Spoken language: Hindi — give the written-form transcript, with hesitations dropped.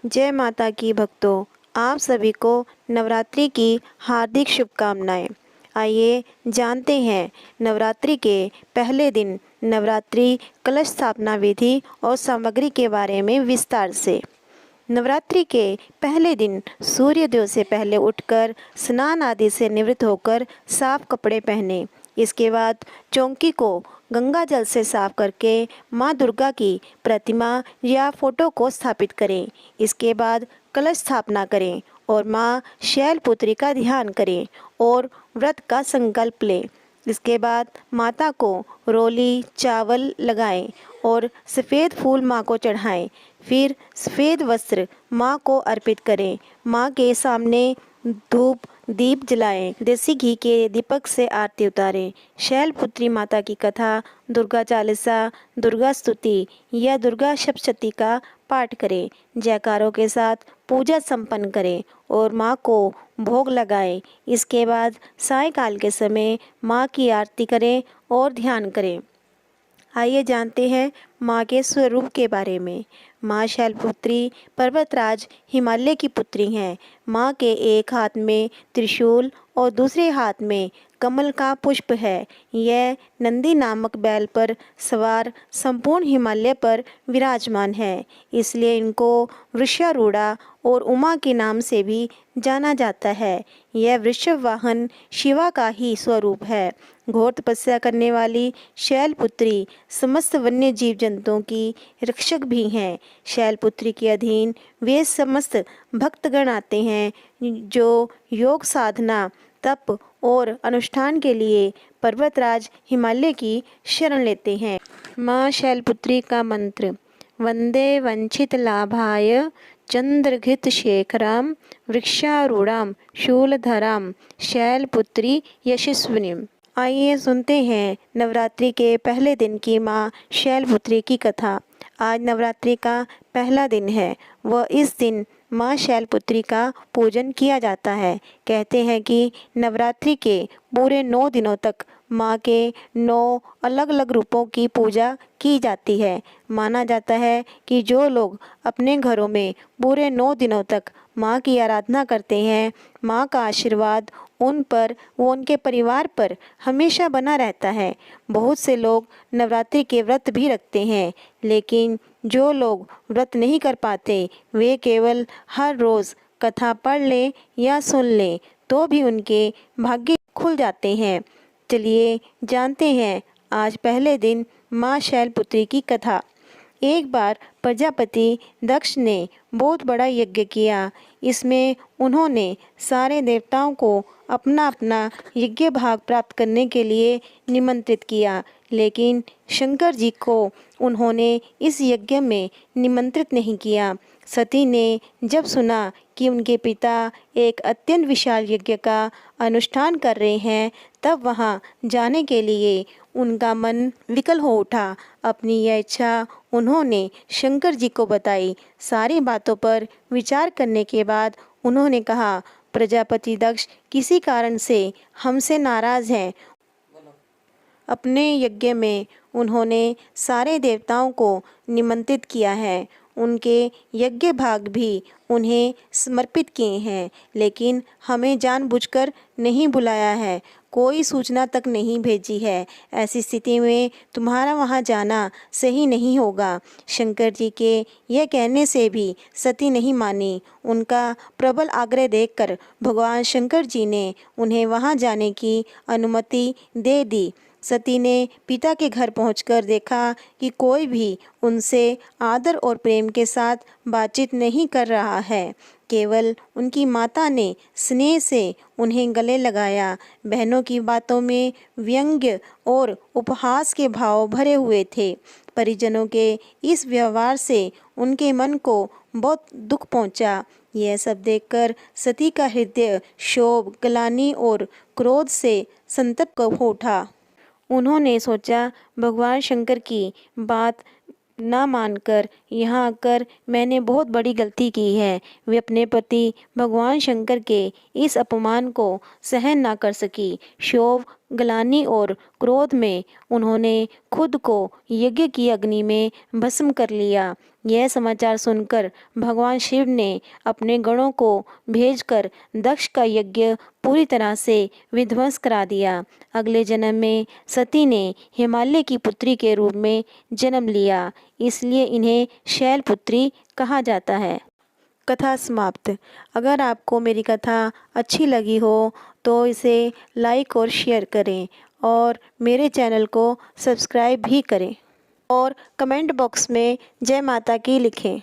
जय माता की भक्तों, आप सभी को नवरात्रि की हार्दिक शुभकामनाएं। आइए जानते हैं नवरात्रि के पहले दिन नवरात्रि कलश स्थापना विधि और सामग्री के बारे में विस्तार से। नवरात्रि के पहले दिन सूर्योदय से पहले उठकर स्नान आदि से निवृत्त होकर साफ कपड़े पहने। इसके बाद चौकी को गंगा जल से साफ करके माँ दुर्गा की प्रतिमा या फोटो को स्थापित करें। इसके बाद कलश स्थापना करें और माँ शैलपुत्री का ध्यान करें और व्रत का संकल्प लें। इसके बाद माता को रोली चावल लगाएं और सफ़ेद फूल माँ को चढ़ाएं। फिर सफ़ेद वस्त्र माँ को अर्पित करें। माँ के सामने धूप दीप जलाएं। देसी घी के दीपक से आरती उतारें। शैलपुत्री माता की कथा, दुर्गा चालीसा, दुर्गा स्तुति या दुर्गा सप्तशती का पाठ करें। जयकारों के साथ पूजा संपन्न करें और माँ को भोग लगाएं। इसके बाद सायंकाल के समय माँ की आरती करें और ध्यान करें। आइए जानते हैं माँ के स्वरूप के बारे में। माँ शैलपुत्री पर्वतराज हिमालय की पुत्री हैं। माँ के एक हाथ में त्रिशूल और दूसरे हाथ में कमल का पुष्प है। यह नंदी नामक बैल पर सवार संपूर्ण हिमालय पर विराजमान है, इसलिए इनको वृषारूढ़ा और उमा के नाम से भी जाना जाता है। यह वृषभ वाहन शिवा का ही स्वरूप है। घोर तपस्या करने वाली शैलपुत्री समस्त वन्य जीव जंतुओं की रक्षक भी हैं। शैलपुत्री के अधीन वे समस्त भक्तगण आते हैं जो योग साधना, तप और अनुष्ठान के लिए पर्वतराज हिमालय की शरण लेते हैं। माँ शैलपुत्री का मंत्र: वंदे वंचित लाभाय चंद्रघित शेखराम वृक्षारूढ़ाम शूलधराम शैलपुत्री यशस्विनीम। आइए सुनते हैं नवरात्रि के पहले दिन की माँ शैलपुत्री की कथा। आज नवरात्रि का पहला दिन है व इस दिन माँ शैलपुत्री का पूजन किया जाता है। कहते हैं कि नवरात्रि के पूरे 9 दिनों तक माँ के 9 अलग अलग रूपों की पूजा की जाती है। माना जाता है कि जो लोग अपने घरों में पूरे 9 दिनों तक माँ की आराधना करते हैं, माँ का आशीर्वाद उन पर व उनके परिवार पर हमेशा बना रहता है। बहुत से लोग नवरात्रि के व्रत भी रखते हैं, लेकिन जो लोग व्रत नहीं कर पाते वे केवल हर रोज़ कथा पढ़ लें या सुन लें तो भी उनके भाग्य खुल जाते हैं। चलिए जानते हैं आज पहले दिन माँ शैलपुत्री की कथा। एक बार प्रजापति दक्ष ने बहुत बड़ा यज्ञ किया। इसमें उन्होंने सारे देवताओं को अपना अपना यज्ञ भाग प्राप्त करने के लिए निमंत्रित किया, लेकिन शंकर जी को उन्होंने इस यज्ञ में निमंत्रित नहीं किया। सती ने जब सुना कि उनके पिता एक अत्यंत विशाल यज्ञ का अनुष्ठान कर रहे हैं, तब वहां जाने के लिए उनका मन विकल हो उठा। अपनी यह इच्छा उन्होंने शंकर जी को बताई। सारी बातों पर विचार करने के बाद उन्होंने कहा, प्रजापति दक्ष किसी कारण से हमसे नाराज़ हैं। अपने यज्ञ में उन्होंने सारे देवताओं को निमंत्रित किया है, उनके यज्ञ भाग भी उन्हें समर्पित किए हैं, लेकिन हमें जानबूझकर नहीं बुलाया है, कोई सूचना तक नहीं भेजी है। ऐसी स्थिति में तुम्हारा वहां जाना सही नहीं होगा। शंकर जी के यह कहने से भी सती नहीं मानी। उनका प्रबल आग्रह देखकर भगवान शंकर जी ने उन्हें वहां जाने की अनुमति दे दी। सती ने पिता के घर पहुंचकर देखा कि कोई भी उनसे आदर और प्रेम के साथ बातचीत नहीं कर रहा है। केवल उनकी माता ने स्नेह से उन्हें गले लगाया। बहनों की बातों में व्यंग्य और उपहास के भाव भरे हुए थे। परिजनों के इस व्यवहार से उनके मन को बहुत दुख पहुंचा। यह सब देखकर सती का हृदय क्षोभ, ग्लानि और क्रोध से संतप्त हो उठा। उन्होंने सोचा, भगवान शंकर की बात ना मानकर यहाँ आकर मैंने बहुत बड़ी गलती की है। वे अपने पति भगवान शंकर के इस अपमान को सहन ना कर सकी। क्षोभ, ग्लानि और क्रोध में उन्होंने खुद को यज्ञ की अग्नि में भस्म कर लिया। यह समाचार सुनकर भगवान शिव ने अपने गणों को भेजकर दक्ष का यज्ञ पूरी तरह से विध्वंस करा दिया। अगले जन्म में सती ने हिमालय की पुत्री के रूप में जन्म लिया, इसलिए इन्हें शैलपुत्री कहा जाता है। कथा समाप्त। अगर आपको मेरी कथा अच्छी लगी हो तो इसे लाइक और शेयर करें और मेरे चैनल को सब्सक्राइब भी करें और कमेंट बॉक्स में जय माता की लिखें।